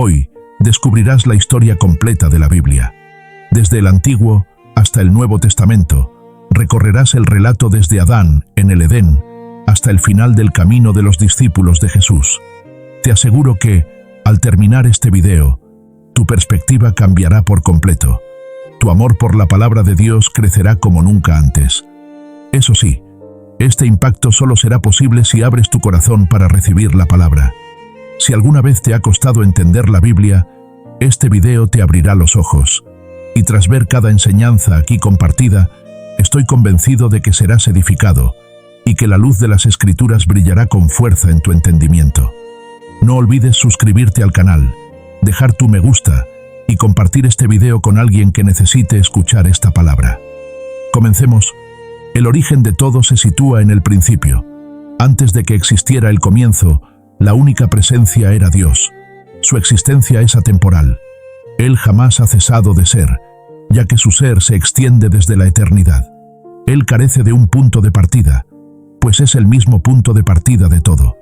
Hoy descubrirás la historia completa de la Biblia. Desde el Antiguo hasta el Nuevo Testamento, recorrerás el relato desde Adán en el Edén hasta el final del camino de los discípulos de Jesús. Te aseguro que, al terminar este video, tu perspectiva cambiará por completo. Tu amor por la palabra de Dios crecerá como nunca antes. Eso sí, este impacto solo será posible si abres tu corazón para recibir la palabra. Si alguna vez te ha costado entender la Biblia, este video te abrirá los ojos. Y tras ver cada enseñanza aquí compartida, estoy convencido de que serás edificado y que la luz de las Escrituras brillará con fuerza en tu entendimiento. No olvides suscribirte al canal, dejar tu me gusta y compartir este video con alguien que necesite escuchar esta palabra. Comencemos. El origen de todo se sitúa en el principio. Antes de que existiera el comienzo, la única presencia era Dios. Su existencia es atemporal. Él jamás ha cesado de ser, ya que su ser se extiende desde la eternidad. Él carece de un punto de partida, pues es el mismo punto de partida de todo.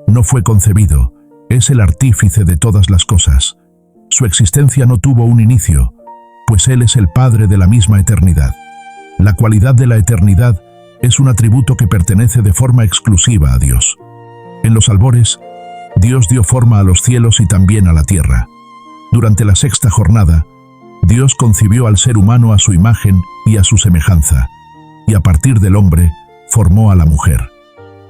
No fue concebido, es el artífice de todas las cosas. Su existencia no tuvo un inicio, pues Él es el Padre de la misma eternidad. La cualidad de la eternidad es un atributo que pertenece de forma exclusiva a Dios. En los albores, Dios dio forma a los cielos y también a la tierra. Durante la sexta jornada, Dios concibió al ser humano a su imagen y a su semejanza, y a partir del hombre, formó a la mujer.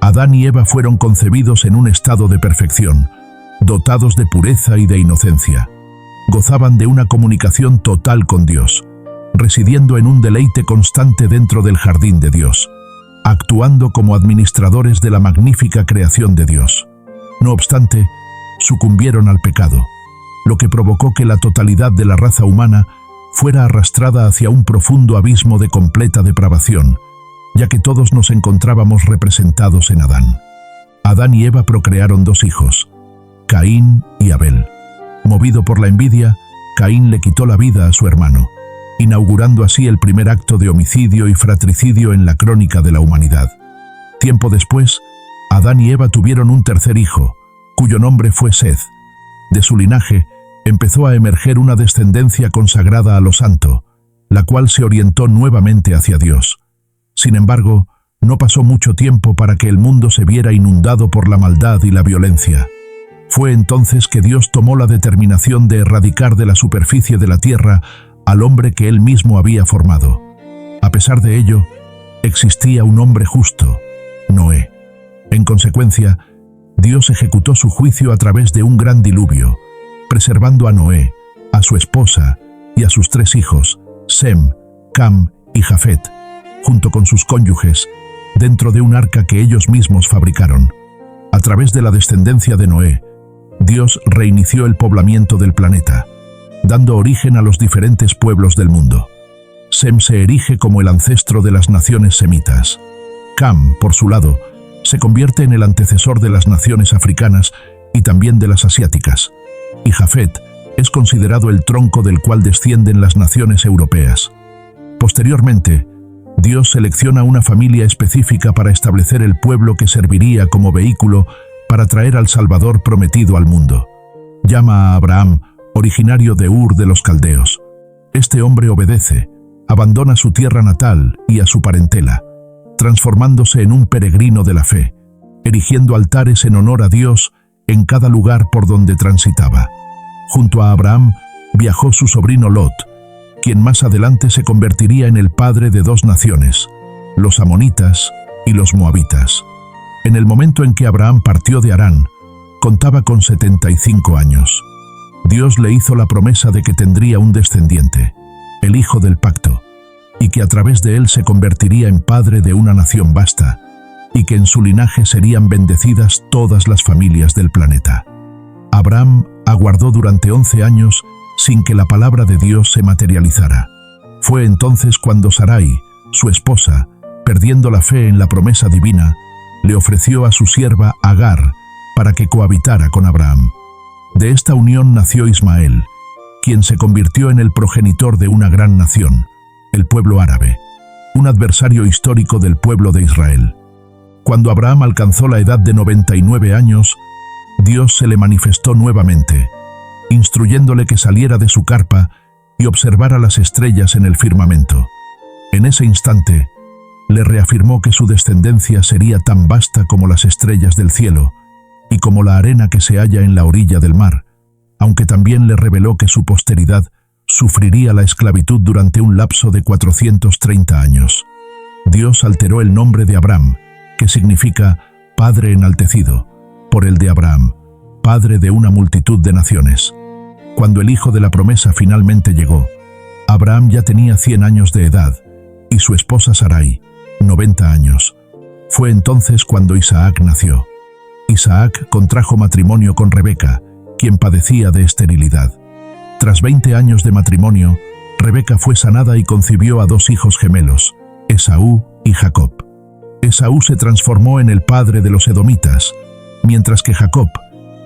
Adán y Eva fueron concebidos en un estado de perfección, dotados de pureza y de inocencia. Gozaban de una comunicación total con Dios, residiendo en un deleite constante dentro del jardín de Dios, actuando como administradores de la magnífica creación de Dios. No obstante, sucumbieron al pecado, lo que provocó que la totalidad de la raza humana fuera arrastrada hacia un profundo abismo de completa depravación, ya que todos nos encontrábamos representados en Adán. Adán y Eva procrearon 2 hijos, Caín y Abel. Movido por la envidia, Caín le quitó la vida a su hermano, inaugurando así el primer acto de homicidio y fratricidio en la crónica de la humanidad. Tiempo después, Adán y Eva tuvieron un tercer hijo, cuyo nombre fue Seth. De su linaje, empezó a emerger una descendencia consagrada a lo santo, la cual se orientó nuevamente hacia Dios. Sin embargo, no pasó mucho tiempo para que el mundo se viera inundado por la maldad y la violencia. Fue entonces que Dios tomó la determinación de erradicar de la superficie de la tierra al hombre que Él mismo había formado. A pesar de ello, existía un hombre justo, Noé. En consecuencia, Dios ejecutó su juicio a través de un gran diluvio, preservando a Noé, a su esposa y a sus 3 hijos, Sem, Cam y Jafet, junto con sus cónyuges, dentro de un arca que ellos mismos fabricaron. A través de la descendencia de Noé, Dios reinició el poblamiento del planeta, dando origen a los diferentes pueblos del mundo. Sem se erige como el ancestro de las naciones semitas. Cam, por su lado, se convierte en el antecesor de las naciones africanas y también de las asiáticas. Y Jafet es considerado el tronco del cual descienden las naciones europeas. Posteriormente, Dios selecciona una familia específica para establecer el pueblo que serviría como vehículo para traer al Salvador prometido al mundo. Llama a Abraham, originario de Ur de los Caldeos. Este hombre obedece, abandona su tierra natal y a su parentela, transformándose en un peregrino de la fe, erigiendo altares en honor a Dios en cada lugar por donde transitaba. Junto a Abraham viajó su sobrino Lot, quien más adelante se convertiría en el padre de 2 naciones, los amonitas y los moabitas. En el momento en que Abraham partió de Harán, contaba con 75 años. Dios le hizo la promesa de que tendría un descendiente, el hijo del pacto, y que a través de él se convertiría en padre de una nación vasta, y que en su linaje serían bendecidas todas las familias del planeta. Abraham aguardó durante 11 años sin que la palabra de Dios se materializara. Fue entonces cuando Sarai, su esposa, perdiendo la fe en la promesa divina, le ofreció a su sierva Agar para que cohabitara con Abraham. De esta unión nació Ismael, quien se convirtió en el progenitor de una gran nación, el pueblo árabe, un adversario histórico del pueblo de Israel. Cuando Abraham alcanzó la edad de 99 años, Dios se le manifestó nuevamente instruyéndole que saliera de su carpa y observara las estrellas en el firmamento. En ese instante, le reafirmó que su descendencia sería tan vasta como las estrellas del cielo y como la arena que se halla en la orilla del mar, aunque también le reveló que su posteridad sufriría la esclavitud durante un lapso de 430 años. Dios alteró el nombre de Abram, que significa Padre enaltecido, por el de Abraham, padre de una multitud de naciones. Cuando el hijo de la promesa finalmente llegó, Abraham ya tenía 100 años de edad y su esposa Sarai, 90 años. Fue entonces cuando Isaac nació. Isaac contrajo matrimonio con Rebeca, quien padecía de esterilidad. Tras 20 años de matrimonio, Rebeca fue sanada y concibió a 2 hijos gemelos, Esaú y Jacob. Esaú se transformó en el padre de los edomitas, mientras que Jacob,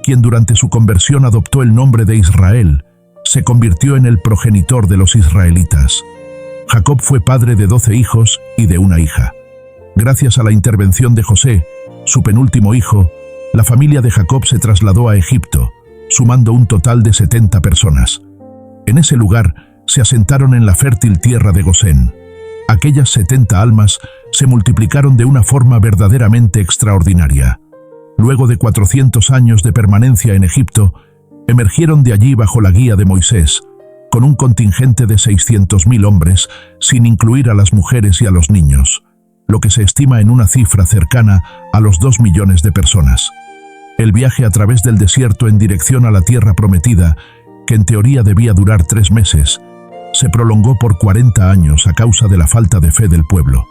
quien durante su conversión adoptó el nombre de Israel, se convirtió en el progenitor de los israelitas. Jacob fue padre de 12 hijos y de una hija. Gracias a la intervención de José, su penúltimo hijo, la familia de Jacob se trasladó a Egipto, sumando un total de 70 personas. En ese lugar se asentaron en la fértil tierra de Gosén. Aquellas 70 almas se multiplicaron de una forma verdaderamente extraordinaria. Luego de 400 años de permanencia en Egipto, emergieron de allí bajo la guía de Moisés, con un contingente de 600.000 hombres, sin incluir a las mujeres y a los niños, lo que se estima en una cifra cercana a los 2 millones de personas. El viaje a través del desierto en dirección a la tierra prometida, que en teoría debía durar 3 meses, se prolongó por 40 años a causa de la falta de fe del pueblo.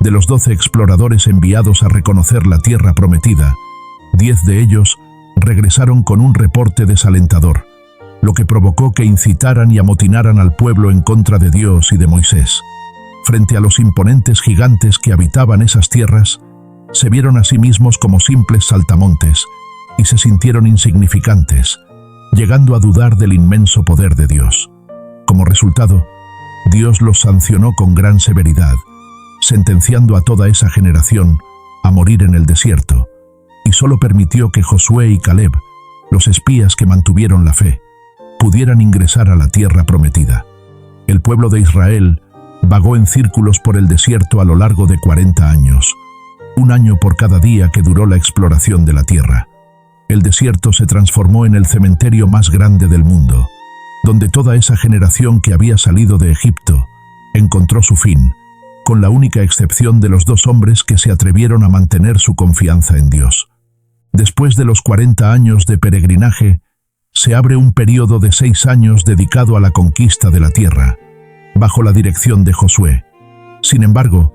De los 12 exploradores enviados a reconocer la tierra prometida, 10 de ellos regresaron con un reporte desalentador, lo que provocó que incitaran y amotinaran al pueblo en contra de Dios y de Moisés. Frente a los imponentes gigantes que habitaban esas tierras, se vieron a sí mismos como simples saltamontes y se sintieron insignificantes, llegando a dudar del inmenso poder de Dios. Como resultado, Dios los sancionó con gran severidad, sentenciando a toda esa generación a morir en el desierto, y solo permitió que Josué y Caleb, los espías que mantuvieron la fe, pudieran ingresar a la tierra prometida. El pueblo de Israel vagó en círculos por el desierto a lo largo de 40 años, un año por cada día que duró la exploración de la tierra. El desierto se transformó en el cementerio más grande del mundo, donde toda esa generación que había salido de Egipto encontró su fin, con la única excepción de los 2 hombres que se atrevieron a mantener su confianza en Dios. Después de los 40 años de peregrinaje, se abre un período de 6 años dedicado a la conquista de la tierra, bajo la dirección de Josué. Sin embargo,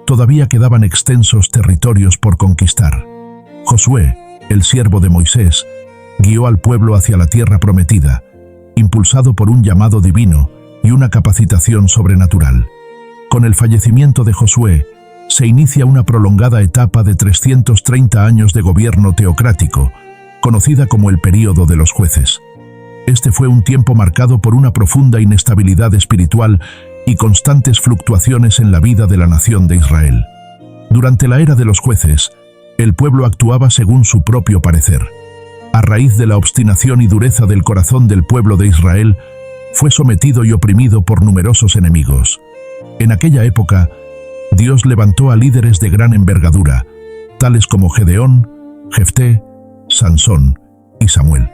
todavía quedaban extensos territorios por conquistar. Josué, el siervo de Moisés, guió al pueblo hacia la tierra prometida, impulsado por un llamado divino y una capacitación sobrenatural. Con el fallecimiento de Josué, se inicia una prolongada etapa de 330 años de gobierno teocrático, conocida como el período de los jueces. Este fue un tiempo marcado por una profunda inestabilidad espiritual y constantes fluctuaciones en la vida de la nación de Israel. Durante la era de los jueces, el pueblo actuaba según su propio parecer. A raíz de la obstinación y dureza del corazón del pueblo de Israel, fue sometido y oprimido por numerosos enemigos. En aquella época, Dios levantó a líderes de gran envergadura, tales como Gedeón, Jefté, Sansón y Samuel.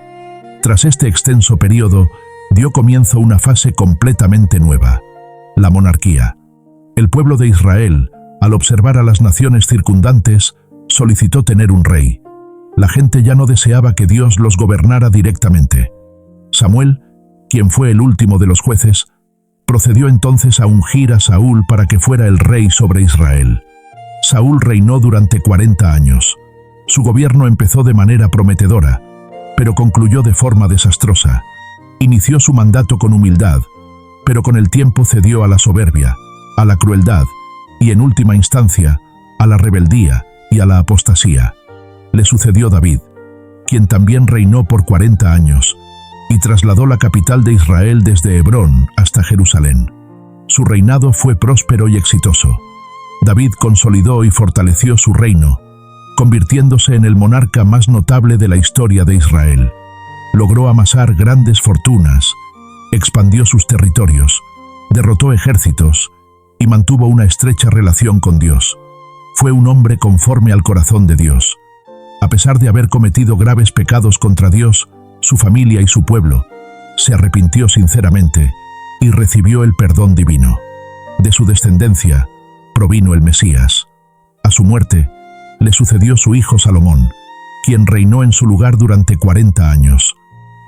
Tras este extenso periodo, dio comienzo una fase completamente nueva: la monarquía. El pueblo de Israel, al observar a las naciones circundantes, solicitó tener un rey. La gente ya no deseaba que Dios los gobernara directamente. Samuel, quien fue el último de los jueces, procedió entonces a ungir a Saúl para que fuera el rey sobre Israel. Saúl reinó durante 40 años. Su gobierno empezó de manera prometedora, pero concluyó de forma desastrosa. Inició su mandato con humildad, pero con el tiempo cedió a la soberbia, a la crueldad y, en última instancia, a la rebeldía y a la apostasía. Le sucedió David, quien también reinó por 40 años, y trasladó la capital de Israel desde Hebrón hasta Jerusalén. Su reinado fue próspero y exitoso. David consolidó y fortaleció su reino, convirtiéndose en el monarca más notable de la historia de Israel. Logró amasar grandes fortunas, expandió sus territorios, derrotó ejércitos y mantuvo una estrecha relación con Dios. Fue un hombre conforme al corazón de Dios. A pesar de haber cometido graves pecados contra Dios, su familia y su pueblo, se arrepintió sinceramente y recibió el perdón divino. De su descendencia provino el Mesías. A su muerte, le sucedió su hijo Salomón, quien reinó en su lugar durante 40 años.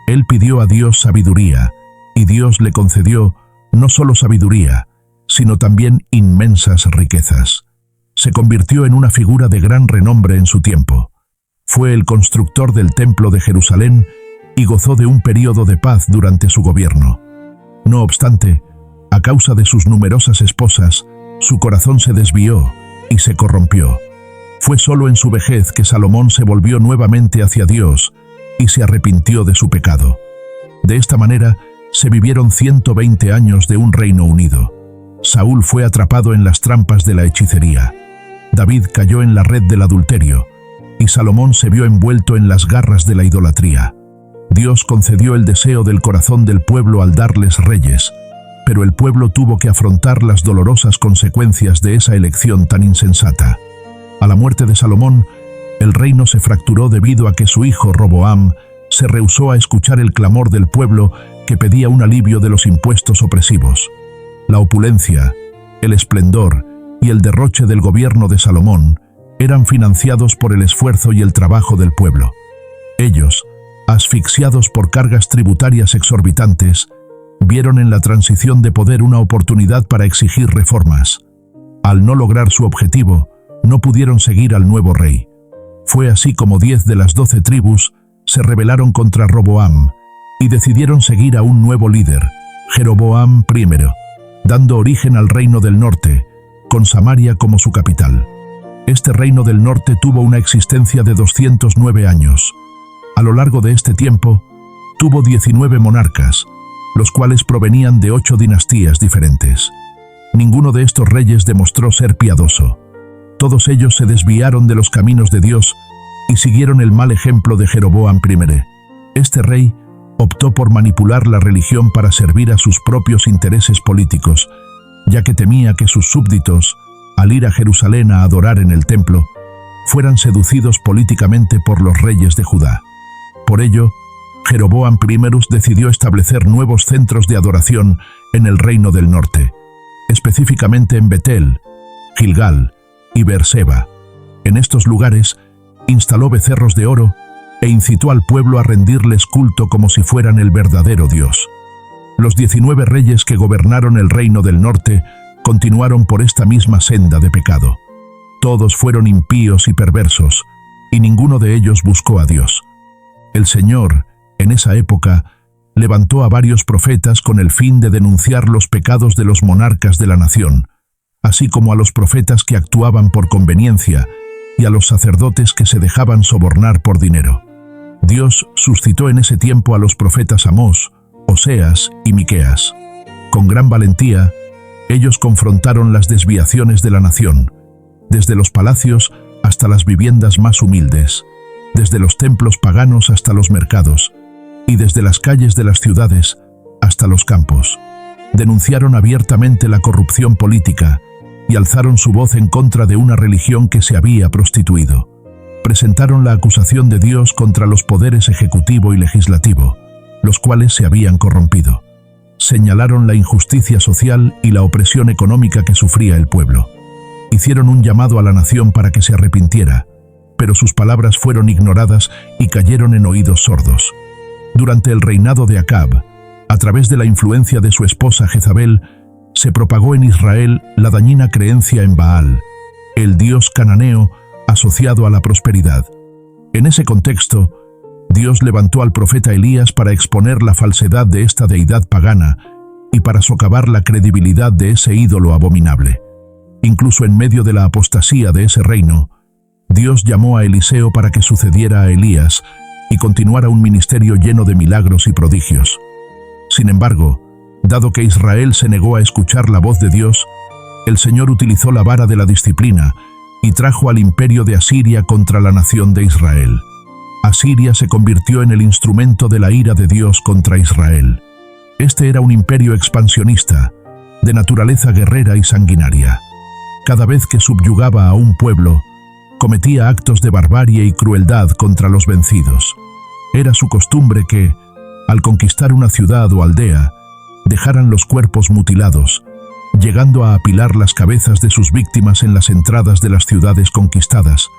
Él pidió a Dios sabiduría, y Dios le concedió no solo sabiduría, sino también inmensas riquezas. Se convirtió en una figura de gran renombre en su tiempo. Fue el constructor del Templo de Jerusalén y gozó de un período de paz durante su gobierno. No obstante, a causa de sus numerosas esposas, su corazón se desvió y se corrompió. Fue solo en su vejez que Salomón se volvió nuevamente hacia Dios y se arrepintió de su pecado. De esta manera, se vivieron 120 años de un reino unido. Saúl fue atrapado en las trampas de la hechicería. David cayó en la red del adulterio, y Salomón se vio envuelto en las garras de la idolatría. Dios concedió el deseo del corazón del pueblo al darles reyes, pero el pueblo tuvo que afrontar las dolorosas consecuencias de esa elección tan insensata. A la muerte de Salomón, el reino se fracturó debido a que su hijo Roboam se rehusó a escuchar el clamor del pueblo que pedía un alivio de los impuestos opresivos. La opulencia, el esplendor y el derroche del gobierno de Salomón eran financiados por el esfuerzo y el trabajo del pueblo. Ellos, asfixiados por cargas tributarias exorbitantes, vieron en la transición de poder una oportunidad para exigir reformas. Al no lograr su objetivo, no pudieron seguir al nuevo rey. Fue así como 10 de las 12 tribus se rebelaron contra Roboam y decidieron seguir a un nuevo líder, Jeroboam I, dando origen al reino del norte, con Samaria como su capital. Este reino del norte tuvo una existencia de 209 años. A lo largo de este tiempo, tuvo 19 monarcas, los cuales provenían de 8 dinastías diferentes. Ninguno de estos reyes demostró ser piadoso. Todos ellos se desviaron de los caminos de Dios y siguieron el mal ejemplo de Jeroboam I. Este rey optó por manipular la religión para servir a sus propios intereses políticos, ya que temía que sus súbditos, al ir a Jerusalén a adorar en el templo, fueran seducidos políticamente por los reyes de Judá. Por ello, Jeroboam I decidió establecer nuevos centros de adoración en el reino del norte, específicamente en Betel, Gilgal y Beerseba. En estos lugares, instaló becerros de oro e incitó al pueblo a rendirles culto como si fueran el verdadero Dios. Los 19 reyes que gobernaron el reino del norte continuaron por esta misma senda de pecado. Todos fueron impíos y perversos, y ninguno de ellos buscó a Dios. El Señor, en esa época, levantó a varios profetas con el fin de denunciar los pecados de los monarcas de la nación, así como a los profetas que actuaban por conveniencia y a los sacerdotes que se dejaban sobornar por dinero. Dios suscitó en ese tiempo a los profetas Amós, Oseas y Miqueas. Con gran valentía, ellos confrontaron las desviaciones de la nación, desde los palacios hasta las viviendas más humildes, desde los templos paganos hasta los mercados, y desde las calles de las ciudades hasta los campos. Denunciaron abiertamente la corrupción política y alzaron su voz en contra de una religión que se había prostituido. Presentaron la acusación de Dios contra los poderes ejecutivo y legislativo, los cuales se habían corrompido. Señalaron la injusticia social y la opresión económica que sufría el pueblo. Hicieron un llamado a la nación para que se arrepintiera, pero sus palabras fueron ignoradas y cayeron en oídos sordos. Durante el reinado de Acab, a través de la influencia de su esposa Jezabel, se propagó en Israel la dañina creencia en Baal, el dios cananeo asociado a la prosperidad. En ese contexto, Dios levantó al profeta Elías para exponer la falsedad de esta deidad pagana y para socavar la credibilidad de ese ídolo abominable. Incluso en medio de la apostasía de ese reino, Dios llamó a Eliseo para que sucediera a Elías y continuara un ministerio lleno de milagros y prodigios. Sin embargo, dado que Israel se negó a escuchar la voz de Dios, el Señor utilizó la vara de la disciplina y trajo al imperio de Asiria contra la nación de Israel. Asiria se convirtió en el instrumento de la ira de Dios contra Israel. Este era un imperio expansionista, de naturaleza guerrera y sanguinaria. Cada vez que subyugaba a un pueblo, cometía actos de barbarie y crueldad contra los vencidos. Era su costumbre que, al conquistar una ciudad o aldea, dejaran los cuerpos mutilados, llegando a apilar las cabezas de sus víctimas en las entradas de las ciudades conquistadas,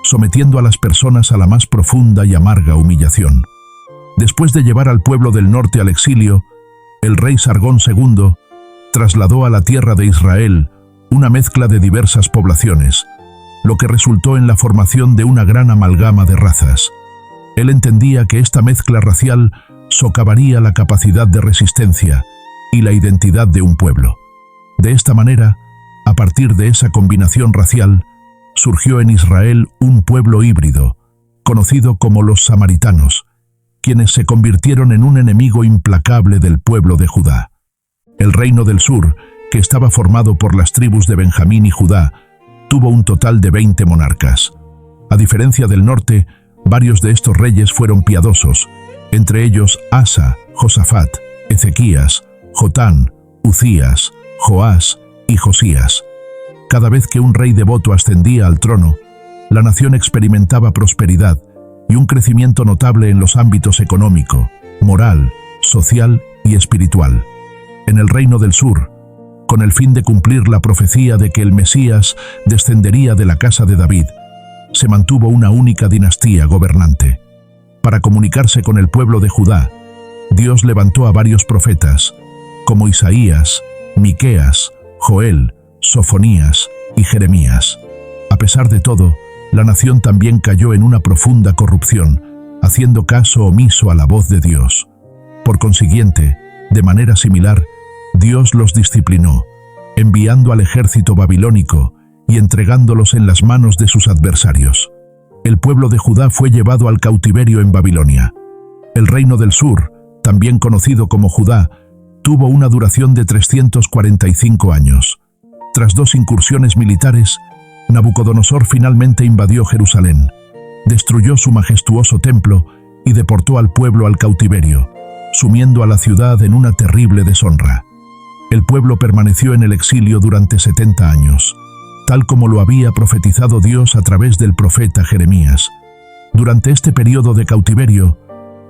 sometiendo a las personas a la más profunda y amarga humillación. Después de llevar al pueblo del norte al exilio, el rey Sargón II trasladó a la tierra de Israel una mezcla de diversas poblaciones, lo que resultó en la formación de una gran amalgama de razas. Él entendía que esta mezcla racial socavaría la capacidad de resistencia y la identidad de un pueblo. De esta manera, a partir de esa combinación racial, surgió en Israel un pueblo híbrido, conocido como los samaritanos, quienes se convirtieron en un enemigo implacable del pueblo de Judá. El reino del sur, que estaba formado por las tribus de Benjamín y Judá, tuvo un total de 20 monarcas. A diferencia del norte, varios de estos reyes fueron piadosos, entre ellos Asa, Josafat, Ezequías, Jotán, Uzías, Joás y Josías. Cada vez que un rey devoto ascendía al trono, la nación experimentaba prosperidad y un crecimiento notable en los ámbitos económico, moral, social y espiritual. En el reino del sur, con el fin de cumplir la profecía de que el Mesías descendería de la casa de David, se mantuvo una única dinastía gobernante. Para comunicarse con el pueblo de Judá, Dios levantó a varios profetas, como Isaías, Miqueas, Joel, Sofonías y Jeremías. A pesar de todo, la nación también cayó en una profunda corrupción, haciendo caso omiso a la voz de Dios. Por consiguiente, de manera similar, Dios los disciplinó, enviando al ejército babilónico y entregándolos en las manos de sus adversarios. El pueblo de Judá fue llevado al cautiverio en Babilonia. El reino del sur, también conocido como Judá, tuvo una duración de 345 años. Tras 2 incursiones militares, Nabucodonosor finalmente invadió Jerusalén, destruyó su majestuoso templo y deportó al pueblo al cautiverio, sumiendo a la ciudad en una terrible deshonra. El pueblo permaneció en el exilio durante 70 años, tal como lo había profetizado Dios a través del profeta Jeremías. Durante este periodo de cautiverio,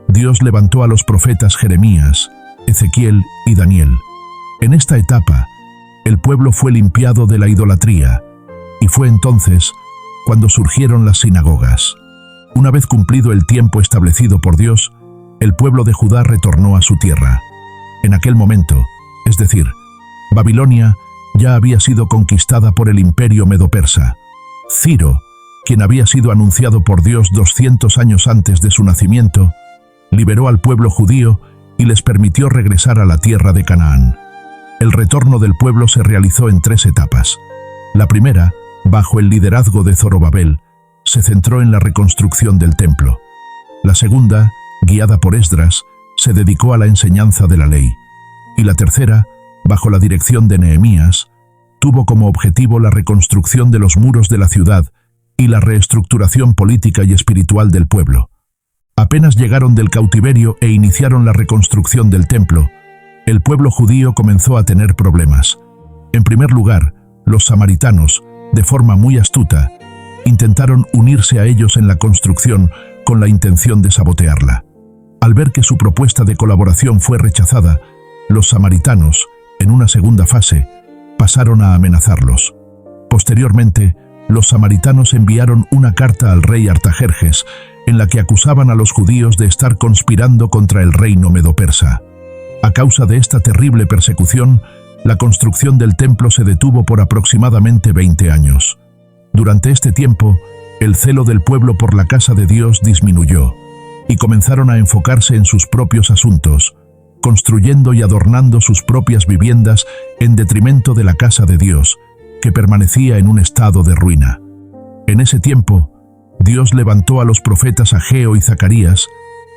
Dios levantó a los profetas Jeremías, Ezequiel y Daniel. En esta etapa, el pueblo fue limpiado de la idolatría, y fue entonces cuando surgieron las sinagogas. Una vez cumplido el tiempo establecido por Dios, el pueblo de Judá retornó a su tierra. En aquel momento, es decir, Babilonia ya había sido conquistada por el imperio medo-persa. Ciro, quien había sido anunciado por Dios 200 años antes de su nacimiento, liberó al pueblo judío y les permitió regresar a la tierra de Canaán. El retorno del pueblo se realizó en 3 etapas. La primera, bajo el liderazgo de Zorobabel, se centró en la reconstrucción del templo. La segunda, guiada por Esdras, se dedicó a la enseñanza de la ley. Y la tercera, bajo la dirección de Nehemías, tuvo como objetivo la reconstrucción de los muros de la ciudad y la reestructuración política y espiritual del pueblo. Apenas llegaron del cautiverio e iniciaron la reconstrucción del templo, el pueblo judío comenzó a tener problemas. En primer lugar, los samaritanos, de forma muy astuta, intentaron unirse a ellos en la construcción con la intención de sabotearla. Al ver que su propuesta de colaboración fue rechazada, los samaritanos, en una segunda fase, pasaron a amenazarlos. Posteriormente, los samaritanos enviaron una carta al rey Artajerjes, en la que acusaban a los judíos de estar conspirando contra el reino medo-persa. A causa de esta terrible persecución, la construcción del templo se detuvo por aproximadamente 20 años. Durante este tiempo, el celo del pueblo por la casa de Dios disminuyó, y comenzaron a enfocarse en sus propios asuntos, construyendo y adornando sus propias viviendas en detrimento de la casa de Dios, que permanecía en un estado de ruina. En ese tiempo, Dios levantó a los profetas Ageo y Zacarías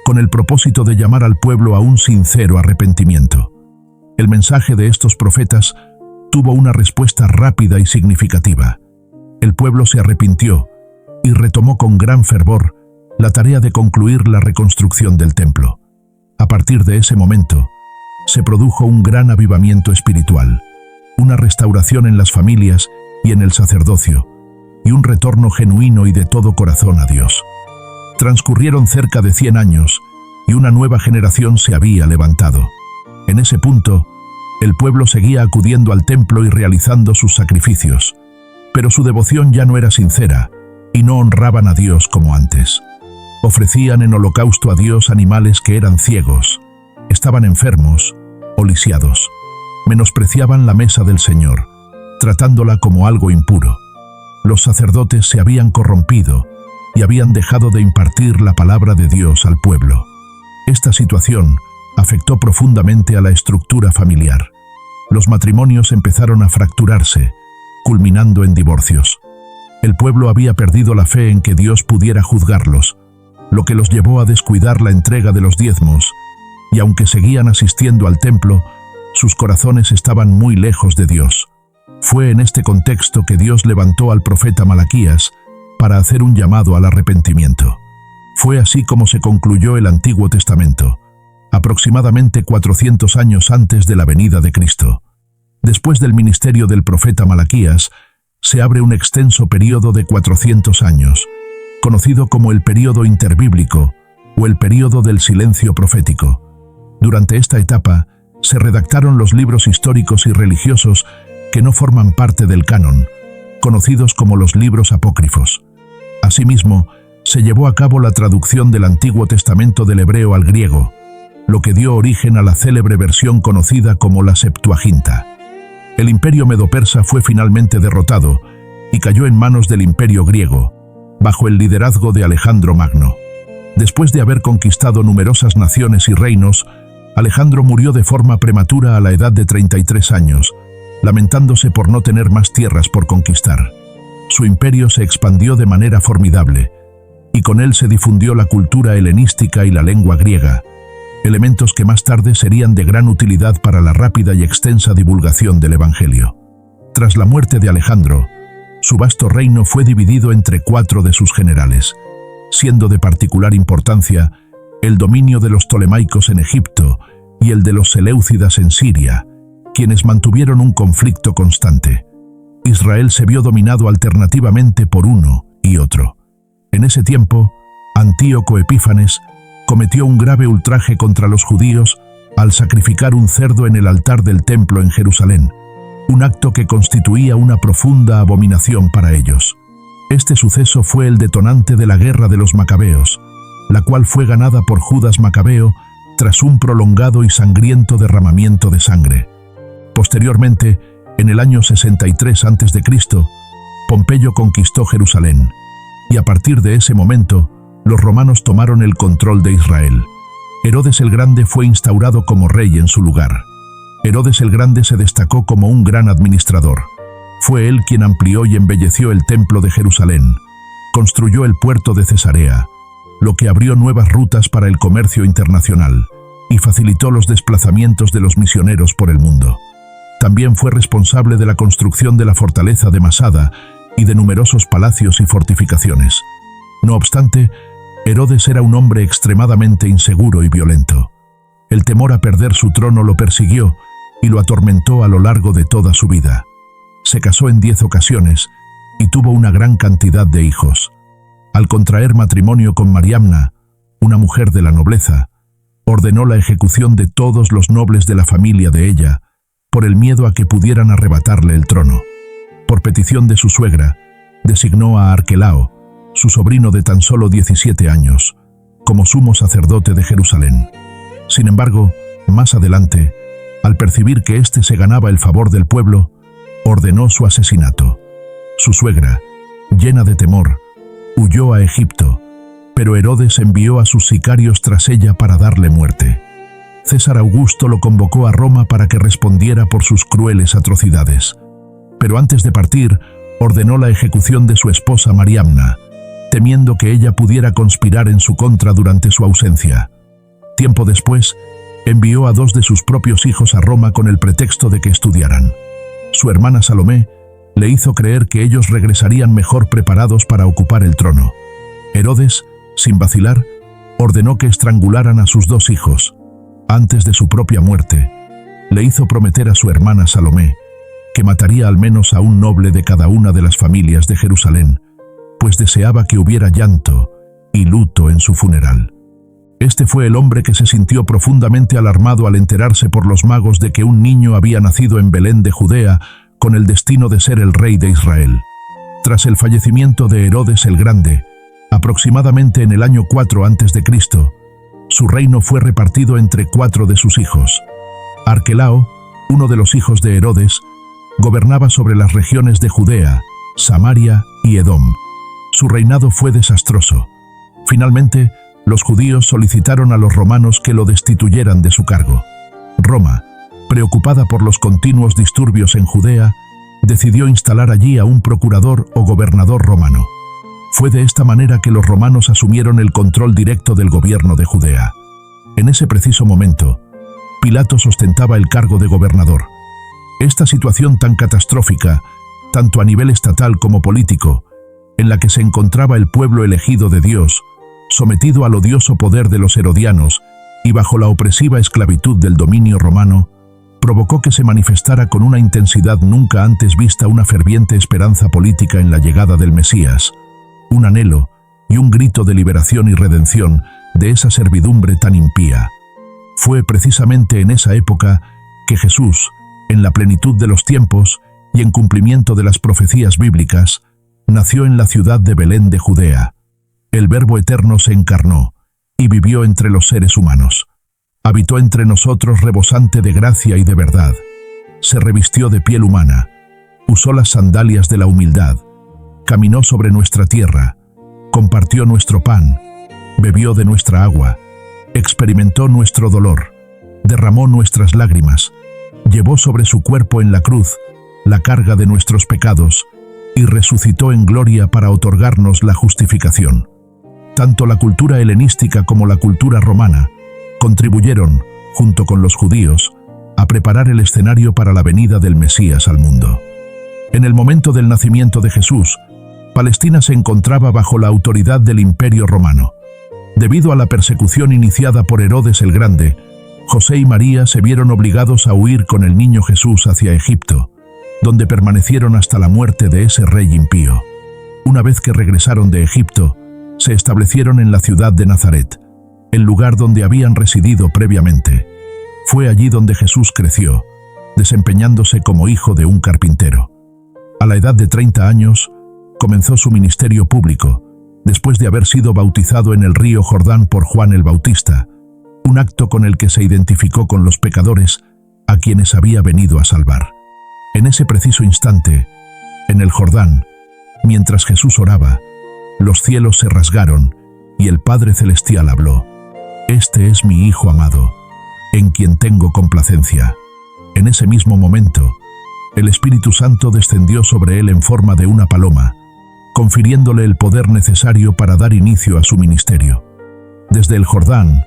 con el propósito de llamar al pueblo a un sincero arrepentimiento. El mensaje de estos profetas tuvo una respuesta rápida y significativa. El pueblo se arrepintió y retomó con gran fervor la tarea de concluir la reconstrucción del templo. A partir de ese momento, se produjo un gran avivamiento espiritual, una restauración en las familias y en el sacerdocio, y un retorno genuino y de todo corazón a Dios. Transcurrieron cerca de 100 años y una nueva generación se había levantado. En ese punto, el pueblo seguía acudiendo al templo y realizando sus sacrificios, pero su devoción ya no era sincera y no honraban a Dios como antes. Ofrecían en holocausto a Dios animales que eran ciegos, estaban enfermos o lisiados. Menospreciaban la mesa del Señor, tratándola como algo impuro. Los sacerdotes se habían corrompido y habían dejado de impartir la palabra de Dios al pueblo. Esta situación afectó profundamente a la estructura familiar. Los matrimonios empezaron a fracturarse, culminando en divorcios. El pueblo había perdido la fe en que Dios pudiera juzgarlos, lo que los llevó a descuidar la entrega de los diezmos, y aunque seguían asistiendo al templo, sus corazones estaban muy lejos de Dios. Fue en este contexto que Dios levantó al profeta Malaquías para hacer un llamado al arrepentimiento. Fue así como se concluyó el Antiguo Testamento, aproximadamente 400 años antes de la venida de Cristo. Después del ministerio del profeta Malaquías, se abre un extenso período de 400 años, conocido como el período interbíblico o el período del silencio profético. Durante esta etapa, se redactaron los libros históricos y religiosos que no forman parte del canon, conocidos como los libros apócrifos. Asimismo, se llevó a cabo la traducción del Antiguo Testamento del hebreo al griego, lo que dio origen a la célebre versión conocida como la Septuaginta. El imperio medo-persa fue finalmente derrotado y cayó en manos del imperio griego, bajo el liderazgo de Alejandro Magno. Después de haber conquistado numerosas naciones y reinos, Alejandro murió de forma prematura a la edad de 33 años, lamentándose por no tener más tierras por conquistar. Su imperio se expandió de manera formidable, y con él se difundió la cultura helenística y la lengua griega, elementos que más tarde serían de gran utilidad para la rápida y extensa divulgación del Evangelio. Tras la muerte de Alejandro, su vasto reino fue dividido entre 4 de sus generales, siendo de particular importancia el dominio de los Ptolemaicos en Egipto y el de los Seleucidas en Siria, quienes mantuvieron un conflicto constante. Israel se vio dominado alternativamente por uno y otro. En ese tiempo, Antíoco Epífanes cometió un grave ultraje contra los judíos al sacrificar un cerdo en el altar del templo en Jerusalén, un acto que constituía una profunda abominación para ellos. Este suceso fue el detonante de la guerra de los Macabeos, la cual fue ganada por Judas Macabeo tras un prolongado y sangriento derramamiento de sangre. Posteriormente, en el año 63 a.C., Pompeyo conquistó Jerusalén, y a partir de ese momento, los romanos tomaron el control de Israel. Herodes el Grande fue instaurado como rey en su lugar. Herodes el Grande se destacó como un gran administrador. Fue él quien amplió y embelleció el templo de Jerusalén, construyó el puerto de Cesarea, lo que abrió nuevas rutas para el comercio internacional y facilitó los desplazamientos de los misioneros por el mundo. También fue responsable de la construcción de la fortaleza de Masada y de numerosos palacios y fortificaciones. No obstante, Herodes era un hombre extremadamente inseguro y violento. El temor a perder su trono lo persiguió y lo atormentó a lo largo de toda su vida. Se casó en 10 ocasiones y tuvo una gran cantidad de hijos. Al contraer matrimonio con Mariamna, una mujer de la nobleza, ordenó la ejecución de todos los nobles de la familia de ella, por el miedo a que pudieran arrebatarle el trono. Por petición de su suegra, designó a Arquelao, su sobrino de tan solo 17 años, como sumo sacerdote de Jerusalén. Sin embargo, más adelante, al percibir que éste se ganaba el favor del pueblo, ordenó su asesinato. Su suegra, llena de temor, huyó a Egipto, pero Herodes envió a sus sicarios tras ella para darle muerte. César Augusto lo convocó a Roma para que respondiera por sus crueles atrocidades. Pero antes de partir, ordenó la ejecución de su esposa Mariamna, temiendo que ella pudiera conspirar en su contra durante su ausencia. Tiempo después, envió a 2 de sus propios hijos a Roma con el pretexto de que estudiaran. Su hermana Salomé le hizo creer que ellos regresarían mejor preparados para ocupar el trono. Herodes Sin vacilar, ordenó que estrangularan a sus 2 hijos. Antes de su propia muerte, le hizo prometer a su hermana Salomé que mataría al menos a un noble de cada una de las familias de Jerusalén, pues deseaba que hubiera llanto y luto en su funeral. Este fue el hombre que se sintió profundamente alarmado al enterarse por los magos de que un niño había nacido en Belén de Judea con el destino de ser el rey de Israel. Tras el fallecimiento de Herodes el Grande, aproximadamente en el año 4 a.C., su reino fue repartido entre 4 de sus hijos. Arquelao, uno de los hijos de Herodes, gobernaba sobre las regiones de Judea, Samaria y Edom. Su reinado fue desastroso. Finalmente, los judíos solicitaron a los romanos que lo destituyeran de su cargo. Roma, preocupada por los continuos disturbios en Judea, decidió instalar allí a un procurador o gobernador romano. Fue de esta manera que los romanos asumieron el control directo del gobierno de Judea. En ese preciso momento, Pilatos ostentaba el cargo de gobernador. Esta situación tan catastrófica, tanto a nivel estatal como político, en la que se encontraba el pueblo elegido de Dios, sometido al odioso poder de los herodianos y bajo la opresiva esclavitud del dominio romano, provocó que se manifestara con una intensidad nunca antes vista una ferviente esperanza política en la llegada del Mesías, un anhelo y un grito de liberación y redención de esa servidumbre tan impía. Fue precisamente en esa época que Jesús, en la plenitud de los tiempos y en cumplimiento de las profecías bíblicas, nació en la ciudad de Belén de Judea. El Verbo Eterno se encarnó y vivió entre los seres humanos. Habitó entre nosotros rebosante de gracia y de verdad. Se revistió de piel humana, usó las sandalias de la humildad, caminó sobre nuestra tierra, compartió nuestro pan, bebió de nuestra agua, experimentó nuestro dolor, derramó nuestras lágrimas, llevó sobre su cuerpo en la cruz la carga de nuestros pecados y resucitó en gloria para otorgarnos la justificación. Tanto la cultura helenística como la cultura romana contribuyeron, junto con los judíos, a preparar el escenario para la venida del Mesías al mundo. En el momento del nacimiento de Jesús, Palestina se encontraba bajo la autoridad del Imperio Romano. Debido a la persecución iniciada por Herodes el Grande, José y María se vieron obligados a huir con el niño Jesús hacia Egipto, donde permanecieron hasta la muerte de ese rey impío. Una vez que regresaron de Egipto, se establecieron en la ciudad de Nazaret, el lugar donde habían residido previamente. Fue allí donde Jesús creció, desempeñándose como hijo de un carpintero. A la edad de 30 años, comenzó su ministerio público, después de haber sido bautizado en el río Jordán por Juan el Bautista, un acto con el que se identificó con los pecadores a quienes había venido a salvar. En ese preciso instante, en el Jordán, mientras Jesús oraba, los cielos se rasgaron y el Padre Celestial habló: «Este es mi Hijo amado, en quien tengo complacencia». En ese mismo momento, el Espíritu Santo descendió sobre él en forma de una paloma, confiriéndole el poder necesario para dar inicio a su ministerio. Desde el Jordán,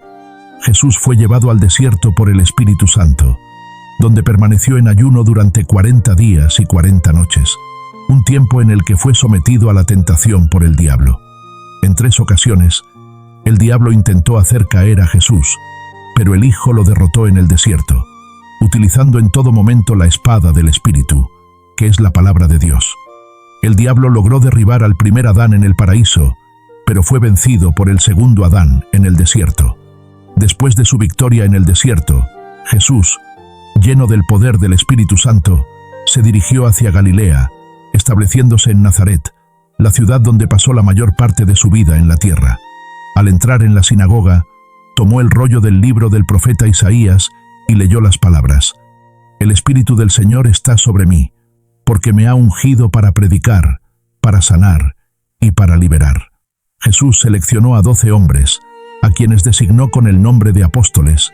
Jesús fue llevado al desierto por el Espíritu Santo, donde permaneció en ayuno durante 40 días y 40 noches, un tiempo en el que fue sometido a la tentación por el diablo. En 3 ocasiones, el diablo intentó hacer caer a Jesús, pero el Hijo lo derrotó en el desierto, utilizando en todo momento la espada del Espíritu, que es la palabra de Dios. El diablo logró derribar al primer Adán en el paraíso, pero fue vencido por el segundo Adán en el desierto. Después de su victoria en el desierto, Jesús, lleno del poder del Espíritu Santo, se dirigió hacia Galilea, estableciéndose en Nazaret, la ciudad donde pasó la mayor parte de su vida en la tierra. Al entrar en la sinagoga, tomó el rollo del libro del profeta Isaías y leyó las palabras: «El Espíritu del Señor está sobre mí, porque me ha ungido para predicar, para sanar y para liberar». Jesús seleccionó a 12 hombres, a quienes designó con el nombre de apóstoles,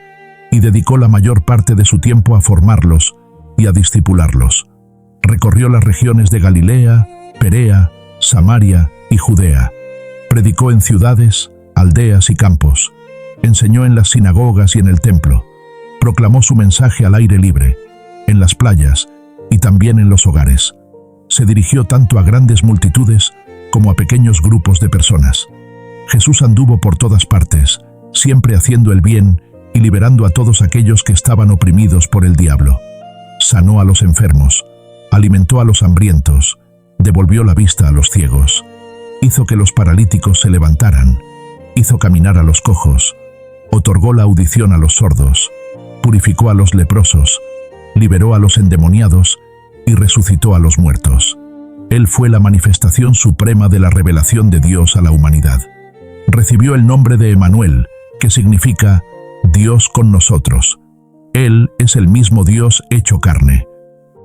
y dedicó la mayor parte de su tiempo a formarlos y a discipularlos. Recorrió las regiones de Galilea, Perea, Samaria y Judea. Predicó en ciudades, aldeas y campos. Enseñó en las sinagogas y en el templo. Proclamó su mensaje al aire libre, en las playas y también en los hogares. Se dirigió tanto a grandes multitudes como a pequeños grupos de personas. Jesús anduvo por todas partes, siempre haciendo el bien y liberando a todos aquellos que estaban oprimidos por el diablo. Sanó a los enfermos, alimentó a los hambrientos, devolvió la vista a los ciegos, hizo que los paralíticos se levantaran, hizo caminar a los cojos, otorgó la audición a los sordos, purificó a los leprosos, liberó a los endemoniados y resucitó a los muertos. Él fue la manifestación suprema de la revelación de Dios a la humanidad. Recibió el nombre de Emmanuel, que significa Dios con nosotros. Él es el mismo Dios hecho carne.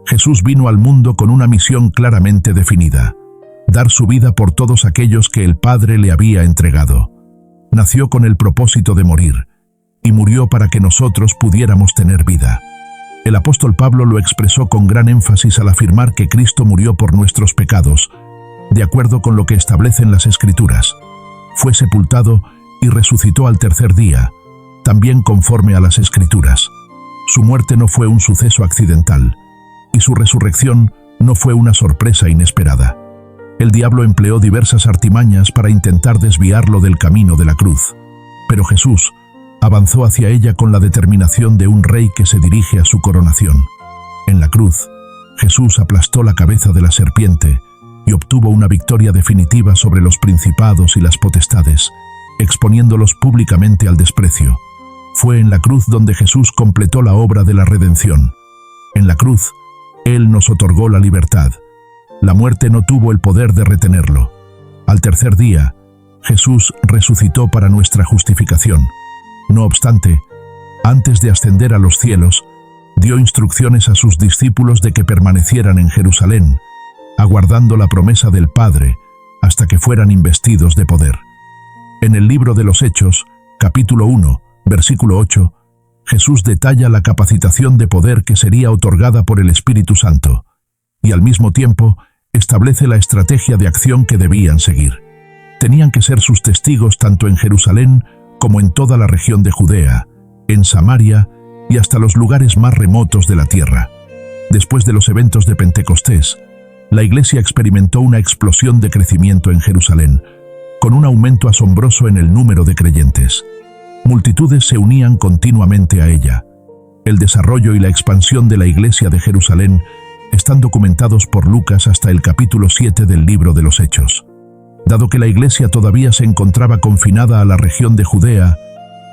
Jesús vino al mundo con una misión claramente definida: dar su vida por todos aquellos que el Padre le había entregado. Nació con el propósito de morir, y murió para que nosotros pudiéramos tener vida. El apóstol Pablo lo expresó con gran énfasis al afirmar que Cristo murió por nuestros pecados, de acuerdo con lo que establecen las Escrituras. Fue sepultado y resucitó al tercer día, también conforme a las Escrituras. Su muerte no fue un suceso accidental, y su resurrección no fue una sorpresa inesperada. El diablo empleó diversas artimañas para intentar desviarlo del camino de la cruz, pero Jesús avanzó hacia ella con la determinación de un rey que se dirige a su coronación. En la cruz, Jesús aplastó la cabeza de la serpiente y obtuvo una victoria definitiva sobre los principados y las potestades, exponiéndolos públicamente al desprecio. Fue en la cruz donde Jesús completó la obra de la redención. En la cruz, Él nos otorgó la libertad. La muerte no tuvo el poder de retenerlo. Al tercer día, Jesús resucitó para nuestra justificación. No obstante, antes de ascender a los cielos, dio instrucciones a sus discípulos de que permanecieran en Jerusalén, aguardando la promesa del Padre hasta que fueran investidos de poder. En el libro de los Hechos, capítulo 1, versículo 8, Jesús detalla la capacitación de poder que sería otorgada por el Espíritu Santo, y al mismo tiempo establece la estrategia de acción que debían seguir. Tenían que ser sus testigos tanto en Jerusalén como en toda la región de Judea, en Samaria y hasta los lugares más remotos de la tierra. Después de los eventos de Pentecostés, la Iglesia experimentó una explosión de crecimiento en Jerusalén, con un aumento asombroso en el número de creyentes. Multitudes se unían continuamente a ella. El desarrollo y la expansión de la Iglesia de Jerusalén están documentados por Lucas hasta el capítulo 7 del libro de los Hechos. Dado que la Iglesia todavía se encontraba confinada a la región de Judea,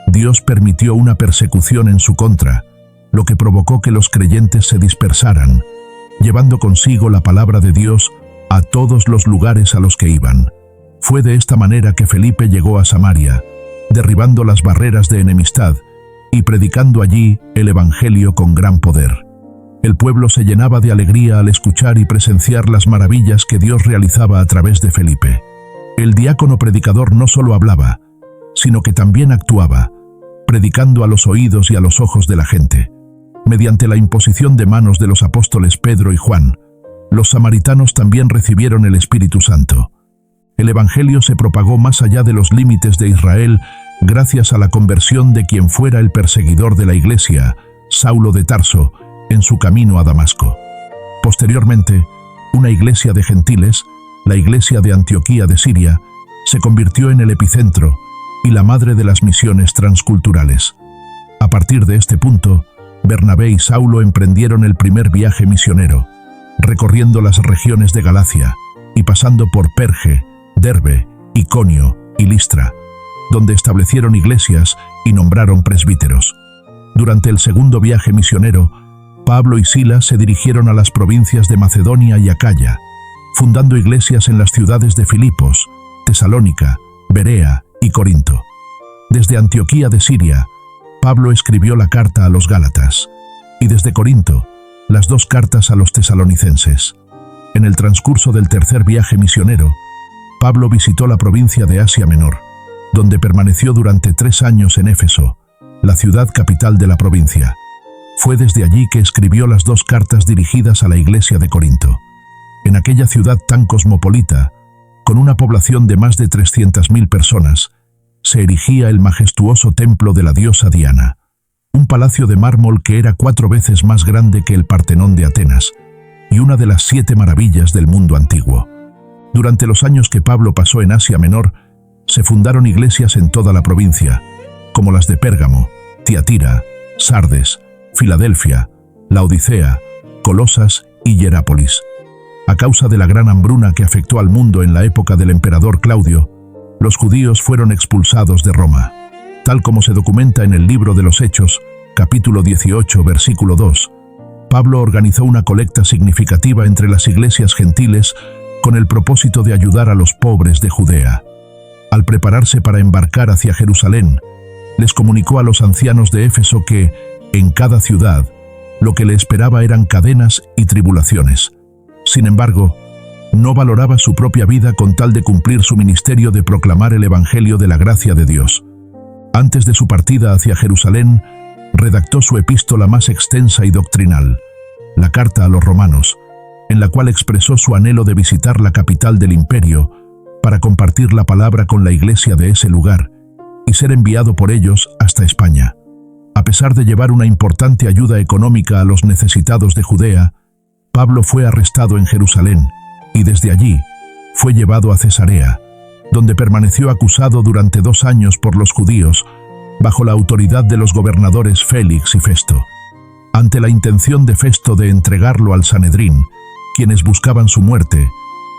Dios permitió una persecución en su contra, lo que provocó que los creyentes se dispersaran, llevando consigo la palabra de Dios a todos los lugares a los que iban. Fue de esta manera que Felipe llegó a Samaria, derribando las barreras de enemistad y predicando allí el Evangelio con gran poder. El pueblo se llenaba de alegría al escuchar y presenciar las maravillas que Dios realizaba a través de Felipe. El diácono predicador no solo hablaba, sino que también actuaba, predicando a los oídos y a los ojos de la gente. Mediante la imposición de manos de los apóstoles Pedro y Juan, los samaritanos también recibieron el Espíritu Santo. El Evangelio se propagó más allá de los límites de Israel gracias a la conversión de quien fuera el perseguidor de la Iglesia, Saulo de Tarso, en su camino a Damasco. Posteriormente, una iglesia de gentiles, la iglesia de Antioquía de Siria, se convirtió en el epicentro y la madre de las misiones transculturales. A partir de este punto, Bernabé y Saulo emprendieron el primer viaje misionero, recorriendo las regiones de Galacia y pasando por Perge, Derbe, Iconio y Listra, donde establecieron iglesias y nombraron presbíteros. Durante el segundo viaje misionero, Pablo y Silas se dirigieron a las provincias de Macedonia y Acaya, fundando iglesias en las ciudades de Filipos, Tesalónica, Berea y Corinto. Desde Antioquía de Siria, Pablo escribió la carta a los Gálatas, y desde Corinto, las dos cartas a los tesalonicenses. En el transcurso del tercer viaje misionero, Pablo visitó la provincia de Asia Menor, donde permaneció durante 3 años en Éfeso, la ciudad capital de la provincia. Fue desde allí que escribió las 2 cartas dirigidas a la iglesia de Corinto. En aquella ciudad tan cosmopolita, con una población de más de 300.000 personas, se erigía el majestuoso templo de la diosa Diana, un palacio de mármol que era 4 veces más grande que el Partenón de Atenas, y una de las 7 maravillas del mundo antiguo. Durante los años que Pablo pasó en Asia Menor, se fundaron iglesias en toda la provincia, como las de Pérgamo, Tiatira, Sardes, Filadelfia, Laodicea, Colosas y Hierápolis. A causa de la gran hambruna que afectó al mundo en la época del emperador Claudio, los judíos fueron expulsados de Roma. Tal como se documenta en el libro de los Hechos, capítulo 18, versículo 2, Pablo organizó una colecta significativa entre las iglesias gentiles con el propósito de ayudar a los pobres de Judea. Al prepararse para embarcar hacia Jerusalén, les comunicó a los ancianos de Éfeso que, en cada ciudad, lo que le esperaba eran cadenas y tribulaciones. Sin embargo, no valoraba su propia vida con tal de cumplir su ministerio de proclamar el Evangelio de la gracia de Dios. Antes de su partida hacia Jerusalén, redactó su epístola más extensa y doctrinal, la Carta a los Romanos, en la cual expresó su anhelo de visitar la capital del imperio para compartir la palabra con la iglesia de ese lugar y ser enviado por ellos hasta España. A pesar de llevar una importante ayuda económica a los necesitados de Judea, Pablo fue arrestado en Jerusalén y desde allí fue llevado a Cesarea, donde permaneció acusado durante 2 años por los judíos, bajo la autoridad de los gobernadores Félix y Festo. Ante la intención de Festo de entregarlo al Sanedrín, quienes buscaban su muerte,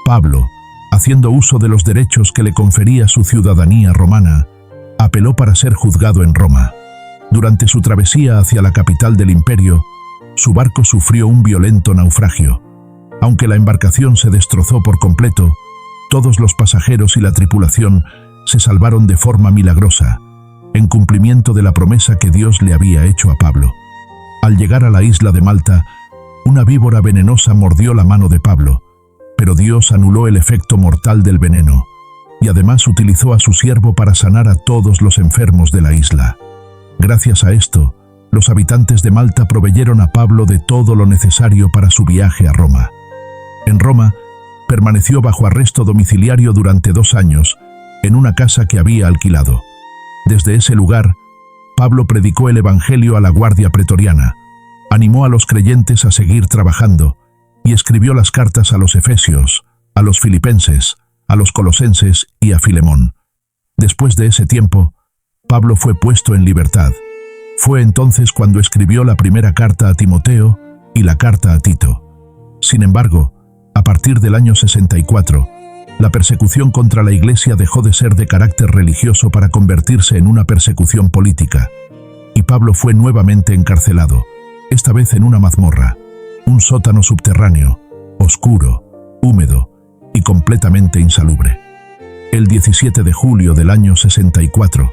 Pablo, haciendo uso de los derechos que le confería su ciudadanía romana, apeló para ser juzgado en Roma. Durante su travesía hacia la capital del imperio, su barco sufrió un violento naufragio. Aunque la embarcación se destrozó por completo, todos los pasajeros y la tripulación se salvaron de forma milagrosa, en cumplimiento de la promesa que Dios le había hecho a Pablo. Al llegar a la isla de Malta, una víbora venenosa mordió la mano de Pablo, pero Dios anuló el efecto mortal del veneno, y además utilizó a su siervo para sanar a todos los enfermos de la isla. Gracias a esto, los habitantes de Malta proveyeron a Pablo de todo lo necesario para su viaje a Roma. En Roma, permaneció bajo arresto domiciliario durante 2 años, en una casa que había alquilado. Desde ese lugar, Pablo predicó el Evangelio a la guardia pretoriana, animó a los creyentes a seguir trabajando y escribió las cartas a los efesios, a los filipenses, a los colosenses y a Filemón. Después de ese tiempo, Pablo fue puesto en libertad. Fue entonces cuando escribió la primera carta a Timoteo y la carta a Tito. Sin embargo, a partir del año 64, la persecución contra la Iglesia dejó de ser de carácter religioso para convertirse en una persecución política, y Pablo fue nuevamente encarcelado, esta vez en una mazmorra, un sótano subterráneo, oscuro, húmedo y completamente insalubre. El 17 de julio del año 64,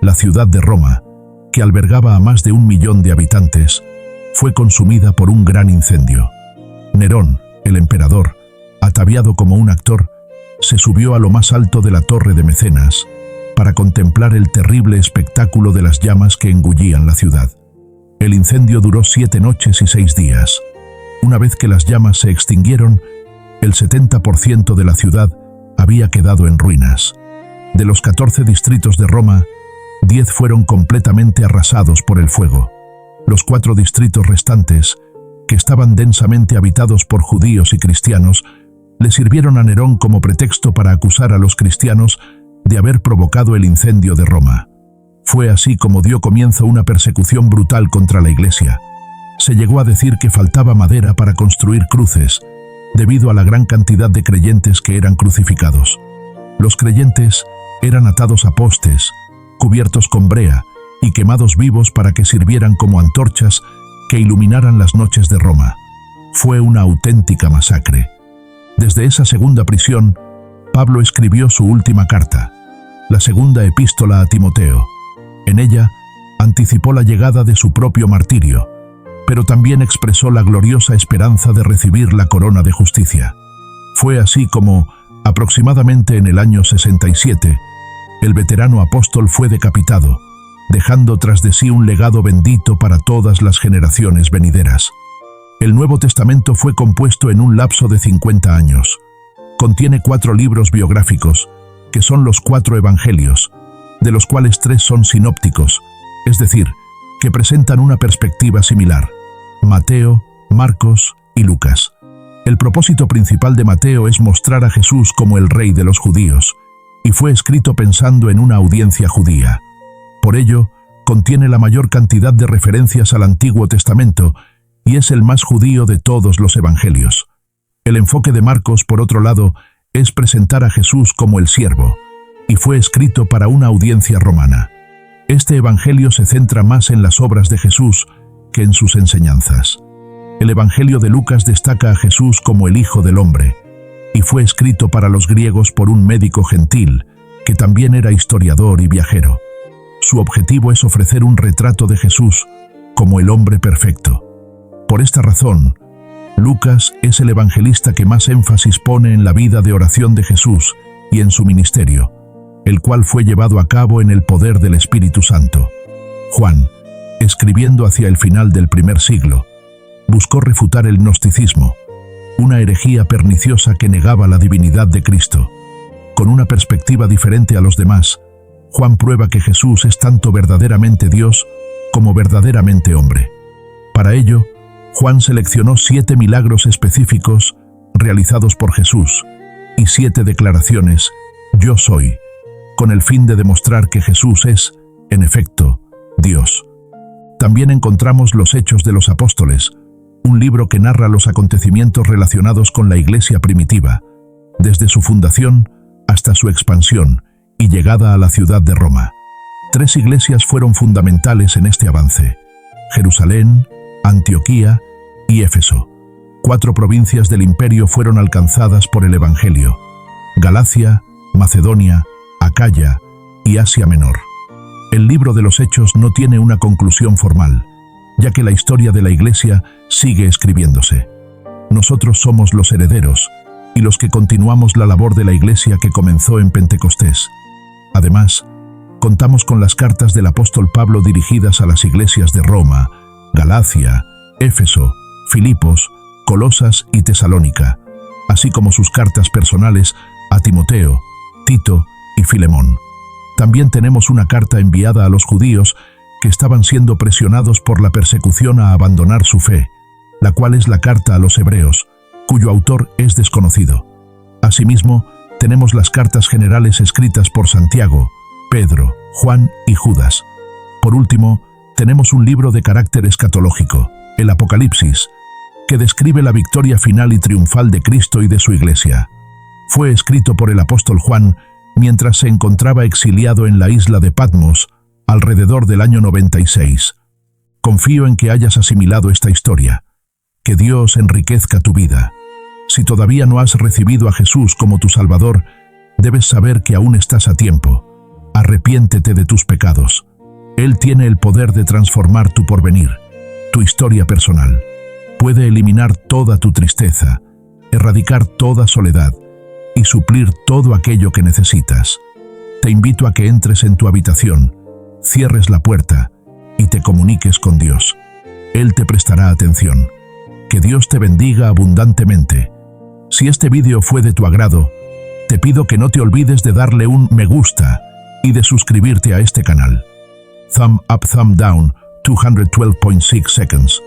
la ciudad de Roma, que albergaba a más de 1 millón de habitantes, fue consumida por un gran incendio. Nerón, el emperador, ataviado como un actor, se subió a lo más alto de la torre de Mecenas para contemplar el terrible espectáculo de las llamas que engullían la ciudad. El incendio duró 7 noches y 6 días. Una vez que las llamas se extinguieron, el 70% de la ciudad había quedado en ruinas. De los 14 distritos de Roma, 10 fueron completamente arrasados por el fuego. Los 4 distritos restantes, que estaban densamente habitados por judíos y cristianos, le sirvieron a Nerón como pretexto para acusar a los cristianos de haber provocado el incendio de Roma. Fue así como dio comienzo una persecución brutal contra la Iglesia. Se llegó a decir que faltaba madera para construir cruces, debido a la gran cantidad de creyentes que eran crucificados. Los creyentes eran atados a postes, cubiertos con brea y quemados vivos para que sirvieran como antorchas que iluminaran las noches de Roma. Fue una auténtica masacre. Desde esa segunda prisión, Pablo escribió su última carta, la segunda epístola a Timoteo. En ella, anticipó la llegada de su propio martirio, pero también expresó la gloriosa esperanza de recibir la corona de justicia. Fue así como, aproximadamente en el año 67, el veterano apóstol fue decapitado, dejando tras de sí un legado bendito para todas las generaciones venideras. El Nuevo Testamento fue compuesto en un lapso de 50 años. Contiene 4 libros biográficos, que son los 4 evangelios, de los cuales 3 son sinópticos, es decir, que presentan una perspectiva similar: Mateo, Marcos y Lucas. El propósito principal de Mateo es mostrar a Jesús como el Rey de los judíos, y fue escrito pensando en una audiencia judía. Por ello, contiene la mayor cantidad de referencias al Antiguo Testamento y es el más judío de todos los evangelios. El enfoque de Marcos, por otro lado, es presentar a Jesús como el siervo, y fue escrito para una audiencia romana. Este evangelio se centra más en las obras de Jesús que en sus enseñanzas. El evangelio de Lucas destaca a Jesús como el Hijo del Hombre, y fue escrito para los griegos por un médico gentil, que también era historiador y viajero. Su objetivo es ofrecer un retrato de Jesús como el hombre perfecto. Por esta razón, Lucas es el evangelista que más énfasis pone en la vida de oración de Jesús y en su ministerio, el cual fue llevado a cabo en el poder del Espíritu Santo. Juan, escribiendo hacia el final del primer siglo, buscó refutar el gnosticismo, una herejía perniciosa que negaba la divinidad de Cristo. Con una perspectiva diferente a los demás, Juan prueba que Jesús es tanto verdaderamente Dios como verdaderamente hombre. Para ello, Juan seleccionó 7 milagros específicos realizados por Jesús y 7 declaraciones «Yo soy», con el fin de demostrar que Jesús es, en efecto, Dios. También encontramos los Hechos de los Apóstoles, un libro que narra los acontecimientos relacionados con la Iglesia primitiva, desde su fundación hasta su expansión y llegada a la ciudad de Roma. 3 iglesias fueron fundamentales en este avance: Jerusalén, Antioquía y Éfeso. 4 provincias del imperio fueron alcanzadas por el Evangelio: Galacia, Macedonia, Acaya y Asia Menor. El libro de los Hechos no tiene una conclusión formal, ya que la historia de la Iglesia sigue escribiéndose. Nosotros somos los herederos y los que continuamos la labor de la Iglesia que comenzó en Pentecostés. Además, contamos con las cartas del apóstol Pablo dirigidas a las iglesias de Roma, Galacia, Éfeso, Filipos, Colosas y Tesalónica, así como sus cartas personales a Timoteo, Tito y Filemón. También tenemos una carta enviada a los judíos que estaban siendo presionados por la persecución a abandonar su fe, la cual es la carta a los hebreos, cuyo autor es desconocido. Asimismo, tenemos las cartas generales escritas por Santiago, Pedro, Juan y Judas. Por último, tenemos un libro de carácter escatológico, el Apocalipsis, que describe la victoria final y triunfal de Cristo y de su Iglesia. Fue escrito por el apóstol Juan mientras se encontraba exiliado en la isla de Patmos, alrededor del año 96. Confío en que hayas asimilado esta historia. Que Dios enriquezca tu vida. Si todavía no has recibido a Jesús como tu Salvador, debes saber que aún estás a tiempo. Arrepiéntete de tus pecados. Él tiene el poder de transformar tu porvenir, tu historia personal. Puede eliminar toda tu tristeza, erradicar toda soledad y suplir todo aquello que necesitas. Te invito a que entres en tu habitación, cierres la puerta y te comuniques con Dios. Él te prestará atención. Que Dios te bendiga abundantemente. Si este vídeo fue de tu agrado, te pido que no te olvides de darle un me gusta y de suscribirte a este canal. Thumb up, thumb down, 212.6 seconds.